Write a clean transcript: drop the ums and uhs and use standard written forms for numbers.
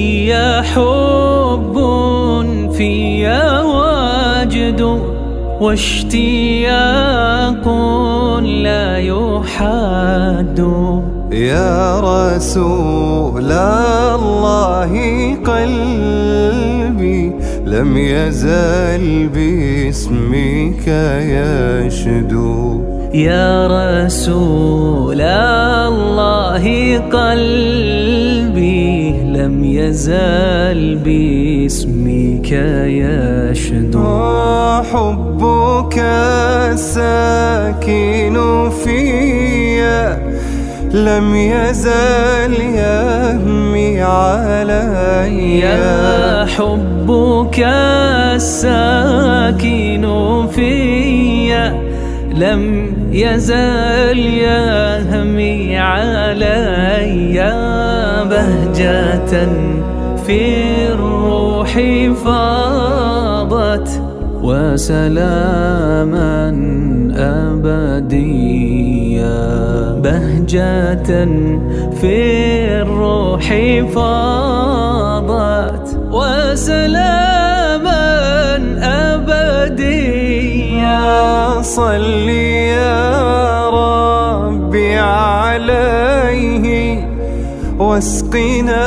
يا حب في وجد واشتياق لا يحد. يا رسول الله قلبي لم يزل باسمك يشدو. يا رسول الله قلبي لم يزل باسمك يشدو. حبك الساكن فيا لم يزل يهمي علي. يا حبك الساكن فيا لم يزل يهمي علي. بهجة في الروح فاضت وسلاما أبديا. بهجة في الروح فاضت وسلاما أبديا. صل يا ربي عليه واسقنا